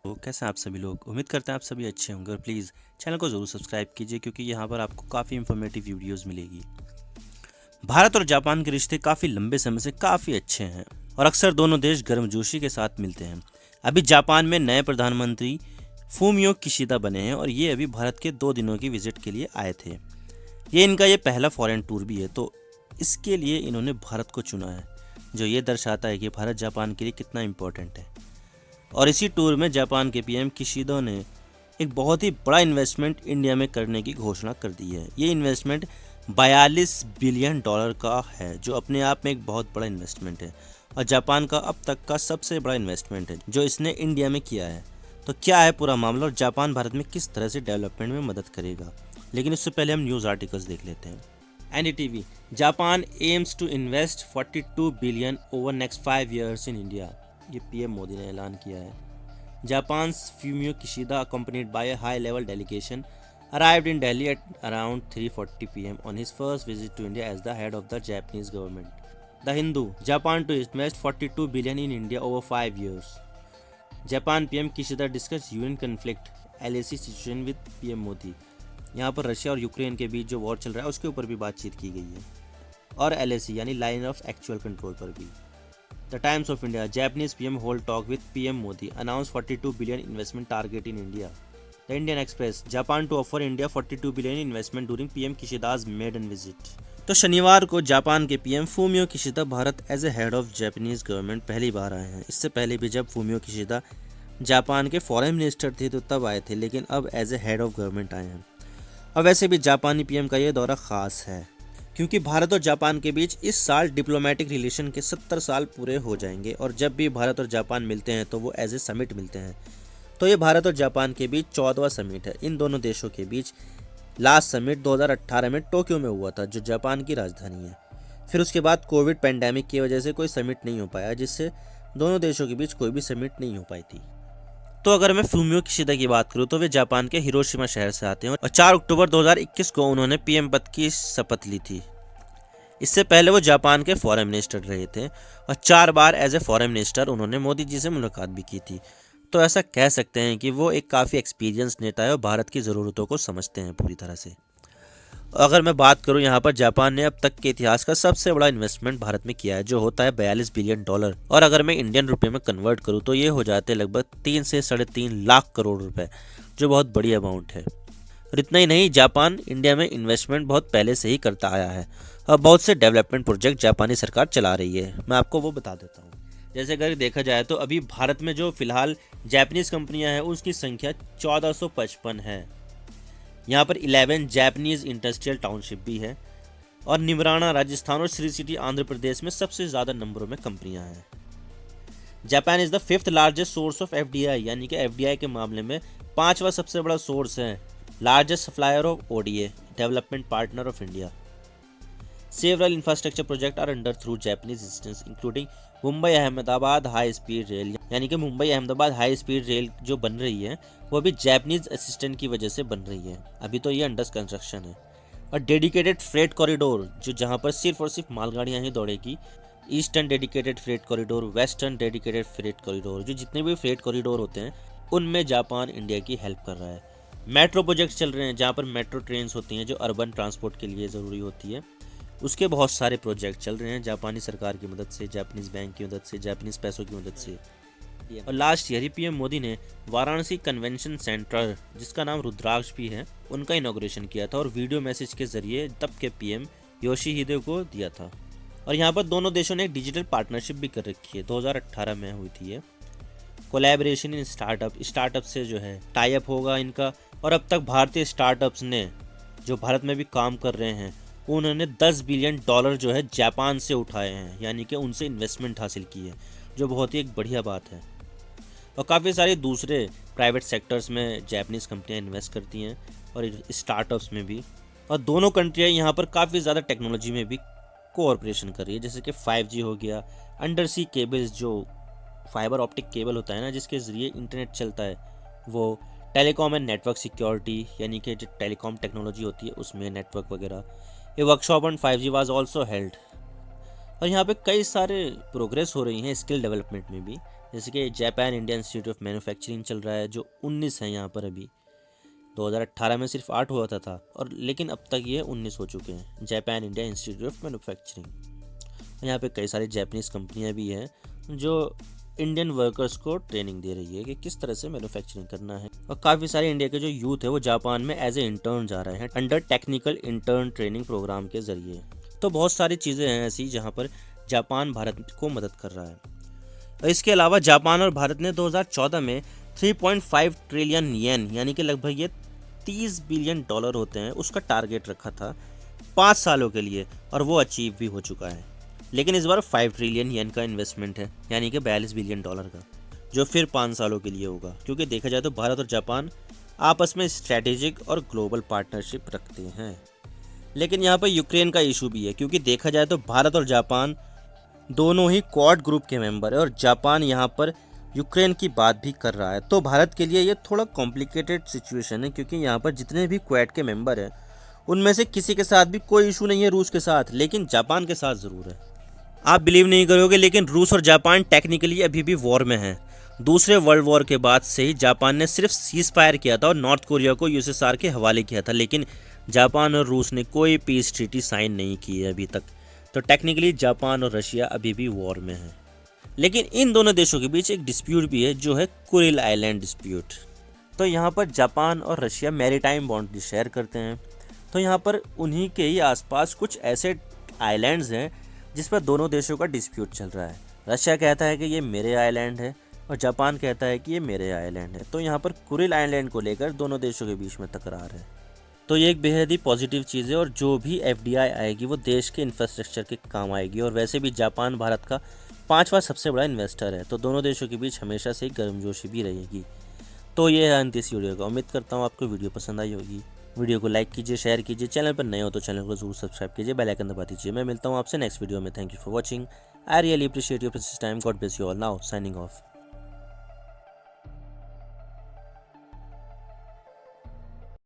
तो कैसे हैं आप सभी लोग। उम्मीद करते हैं आप सभी अच्छे होंगे और प्लीज़ चैनल को ज़रूर सब्सक्राइब कीजिए क्योंकि यहाँ पर आपको काफ़ी इन्फॉर्मेटिव वीडियोस मिलेगी। भारत और जापान के रिश्ते काफ़ी लंबे समय से काफ़ी अच्छे हैं और अक्सर दोनों देश गर्मजोशी के साथ मिलते हैं। अभी जापान में नए प्रधानमंत्री फूमियो किशिदा बने हैं और ये अभी भारत के 2 दिनों की विजिट के लिए आए थे। ये इनका ये पहला फॉरेन टूर भी है, तो इसके लिए इन्होंने भारत को चुना है, जो ये दर्शाता है कि भारत जापान के लिए कितना इम्पोर्टेंट है। और इसी टूर में जापान के पीएम किशिदा ने एक बहुत ही बड़ा इन्वेस्टमेंट इंडिया में करने की घोषणा कर दी है। ये इन्वेस्टमेंट 42 बिलियन डॉलर का है, जो अपने आप में एक बहुत बड़ा इन्वेस्टमेंट है और जापान का अब तक का सबसे बड़ा इन्वेस्टमेंट है जो इसने इंडिया में किया है। तो क्या है पूरा मामला और जापान भारत में किस तरह से डेवलपमेंट में मदद करेगा, लेकिन उससे पहले हम न्यूज़ आर्टिकल्स देख लेते हैं। NDTV, Japan aims to invest 42 billion over next 5 years in India. ये पीएम मोदी ने ऐलान किया है। Japan's Fumio Kishida accompanied by a high-level delegation arrived in Delhi at around 3:40 p.m. on his first visit to India as the head of the Japanese government. The Hindu, Japan to invest 42 billion in India over 5 years. Japan PM Kishida discussed UN conflict LAC situation with PM Modi. यहाँ पर Russia और Ukraine के बीच जो war चल रहा है उसके ऊपर भी बातचीत की गई है और LAC यानी लाइन ऑफ एक्चुअल कंट्रोल पर भी। The Times of India, Japanese PM hold talk with PM Modi, announced 42 billion investment target in India. The Indian Express, Japan to offer India 42 billion investment during PM Kishida's maiden visit. तो शनिवार को Japan के PM Fumio Kishida Bharat as a head of Japanese government पहली बार आए हैं। इससे पहले भी जब फूमियो किशिदा जापान के फॉरेन मिनिस्टर थे तो तब आए थे, लेकिन अब as a head of government आए हैं। और वैसे भी जापानी पीएम का ये दौरा खास है क्योंकि भारत और जापान के बीच इस साल डिप्लोमेटिक रिलेशन के 70 साल पूरे हो जाएंगे और जब भी भारत और जापान मिलते हैं तो वो एज ए समिट मिलते हैं। तो ये भारत और जापान के बीच 14वां समिट है। इन दोनों देशों के बीच लास्ट समिट 2018 में टोक्यो में हुआ था, जो जापान की राजधानी है। फिर उसके बाद कोविड पैंडेमिक की वजह से कोई समिट नहीं हो पाया, जिससे दोनों देशों के बीच कोई भी समिट नहीं हो पाई थी। तो अगर मैं फूमियो किशिदा की बात करूं तो वे जापान के हिरोशिमा शहर से आते हैं और 4 अक्टूबर 2021 को उन्होंने पीएम पद की शपथ ली थी। इससे पहले वो जापान के फॉरेन मिनिस्टर रहे थे और 4 बार एज ए फॉरेन मिनिस्टर उन्होंने मोदी जी से मुलाकात भी की थी। तो ऐसा कह सकते हैं कि वो एक काफ़ी एक्सपीरियंस नेता है और भारत की ज़रूरतों को समझते हैं पूरी तरह से। अगर मैं बात करूं, यहाँ पर जापान ने अब तक के इतिहास का सबसे बड़ा इन्वेस्टमेंट भारत में किया है, जो होता है 42 बिलियन डॉलर। और अगर मैं इंडियन रुपए में कन्वर्ट करूं तो ये हो जाते हैं लगभग 3 से 3.5 लाख करोड़ रुपए, जो बहुत बड़ी अमाउंट है। और इतना ही नहीं, जापान इंडिया में इन्वेस्टमेंट बहुत पहले से ही करता आया है और बहुत से डेवलपमेंट प्रोजेक्ट जापानी सरकार चला रही है। मैं आपको वो बता देता हूँ। जैसे अगर देखा जाए तो अभी भारत में जो फिलहाल जापानीज कंपनियां हैं उसकी संख्या 1455 है। यहाँ पर 11 जापानीज इंडस्ट्रियल टाउनशिप भी है और निमराना राजस्थान और श्री सिटी आंध्र प्रदेश में सबसे ज़्यादा नंबरों में कंपनियां हैं। Japan is the 5th largest source of FDI, यानी कि FDI के मामले में 5वां सबसे बड़ा सोर्स है। Largest supplier of ODA, development partner of India. Several infrastructure projects are under through Japanese assistance, including Mumbai Ahmedabad high speed rail, यानी कि Mumbai Ahmedabad high speed rail जो बन रही है वो भी जापानीज असिस्टेंट की वजह से बन रही है। अभी तो ये अंडर कंस्ट्रक्शन है। और डेडिकेटेड फ्रेट कॉरिडोर, जो जहाँ पर सिर्फ और सिर्फ मालगाड़ियाँ ही दौड़ेगी। Eastern dedicated freight corridor, western dedicated freight corridor, जो जितने भी फ्रेट कॉरिडोर होते हैं उनमें जापान इंडिया की हेल्प कर रहा है। मेट्रो प्रोजेक्ट चल रहे हैं जहाँ पर मेट्रो ट्रेन्स होती हैं जो अर्बन ट्रांसपोर्ट के लिए ज़रूरी होती है। उसके बहुत सारे प्रोजेक्ट चल रहे हैं जापानी सरकार की मदद से, जापानीज बैंक की मदद से, जापानीज पैसों की मदद से। और लास्ट ईयर ही पीएम मोदी ने वाराणसी कन्वेंशन सेंटर, जिसका नाम रुद्राक्ष भी है, उनका इनॉग्रेशन किया था और वीडियो मैसेज के जरिए तब के पीएम योशिहिदे को दिया था। और यहाँ पर दोनों देशों ने एक डिजिटल पार्टनरशिप भी कर रखी है, 2018 में हुई थी ये। कोलैबोरेशन इन स्टार्टअप से जो है टाई अप होगा इनका। और अब तक भारतीय स्टार्टअप्स ने जो भारत में भी काम कर रहे हैं उन्होंने 10 बिलियन डॉलर जो है जापान से उठाए हैं, यानी कि उनसे इन्वेस्टमेंट हासिल की है, जो बहुत ही एक बढ़िया बात है। और काफ़ी सारे दूसरे प्राइवेट सेक्टर्स में जापानीज कंपनियां इन्वेस्ट करती हैं और स्टार्टअप्स में भी। और दोनों कंट्रियां यहाँ पर काफ़ी ज़्यादा टेक्नोलॉजी में भी कोऑपरेशन कर रही है, जैसे कि 5G हो गया, अंडर सी केबल्स, जो फाइबर ऑप्टिक केबल होता है ना जिसके ज़रिए इंटरनेट चलता है, वो टेलीकॉम एंड नेटवर्क सिक्योरिटी, यानी कि जो टेलीकॉम टेक्नोलॉजी होती है उसमें नेटवर्क वगैरह। A workshop on 5G was also held. और यहाँ पे कई सारे प्रोग्रेस हो रही हैं स्किल डेवलपमेंट में भी, जैसे कि Japan India institute of manufacturing चल रहा है, जो 19 है यहाँ पर अभी। 2018 में सिर्फ 8 हुआ था और लेकिन अब तक ये 19 हो चुके हैं, Japan India institute of manufacturing. यहाँ पे कई सारी जापानीज़ कंपनियाँ भी हैं जो इंडियन वर्कर्स को ट्रेनिंग दे रही है कि किस तरह से मैन्युफैक्चरिंग करना है। और काफ़ी सारे इंडिया के जो यूथ है वो जापान में एज ए इंटर्न जा रहे हैं under technical intern training program के ज़रिए। तो बहुत सारी चीज़ें हैं ऐसी जहाँ पर जापान भारत को मदद कर रहा है। इसके अलावा जापान और भारत ने 2014 में 3.5 ट्रिलियन येन यानी कि लगभग ये 30 बिलियन डॉलर होते हैं उसका टारगेट रखा था 5 सालों के लिए, और वो अचीव भी हो चुका है। लेकिन इस बार 5 ट्रिलियन येन का इन्वेस्टमेंट है, यानी कि 42 बिलियन डॉलर का, जो फिर 5 सालों के लिए होगा। क्योंकि देखा जाए तो भारत और जापान आपस में स्ट्रैटेजिक और ग्लोबल पार्टनरशिप रखते हैं। लेकिन यहाँ पर यूक्रेन का इशू भी है, क्योंकि देखा जाए तो भारत और जापान दोनों ही क्वाड ग्रुप के मेंबर है और जापान यहाँ पर यूक्रेन की बात भी कर रहा है। तो भारत के लिए ये थोड़ा कॉम्प्लिकेटेड सिचुएशन है, क्योंकि यहाँ पर जितने भी क्वाड के मेंबर हैं उनमें से किसी के साथ भी कोई इशू नहीं है रूस के साथ, लेकिन जापान के साथ ज़रूर है। आप बिलीव नहीं करोगे, लेकिन रूस और जापान टेक्निकली अभी भी वॉर में हैं। दूसरे वर्ल्ड वॉर के बाद से ही जापान ने सिर्फ सीज फायर किया था और नॉर्थ कोरिया को यूएसएसआर के हवाले किया था, लेकिन जापान और रूस ने कोई पीस ट्रीटी साइन नहीं की है अभी तक। तो टेक्निकली जापान और रशिया अभी भी वॉर में है। लेकिन इन दोनों देशों के बीच एक डिस्प्यूट भी है, जो है कुरिल आइलैंड डिस्प्यूट। तो यहाँ पर जापान और रशिया मैरीटाइम बाउंड्री शेयर करते हैं। तो यहाँ पर उन्हीं के ही आसपास कुछ ऐसे आइलैंड्स हैं जिस पर दोनों देशों का डिस्प्यूट चल रहा है। रशिया कहता है कि ये मेरे आइलैंड है और जापान कहता है कि ये मेरे आइलैंड है। तो यहाँ पर कुरिल आइलैंड को लेकर दोनों देशों के बीच में तकरार है। तो ये एक बेहद ही पॉजिटिव चीज़ है और जो भी एफडीआई आएगी वो देश के इंफ्रास्ट्रक्चर के काम आएगी। और वैसे भी जापान भारत का 5वां सबसे बड़ा इन्वेस्टर है, तो दोनों देशों के बीच हमेशा से गर्मजोशी भी रहेगी। तो ये है अंत इस वीडियो का। उम्मीद करता हूँ आपको वीडियो पसंद आई होगी। वीडियो को लाइक कीजिए, शेयर कीजिए, चैनल पर नए हो तो चैनल को जरूर सब्सक्राइब कीजिए, बेल आइकन दबा दीजिए। मैं मिलता हूँ आपसे नेक्स्ट वीडियो में। Thank you for watching. I really appreciate your precious time. God bless you all. Now signing off.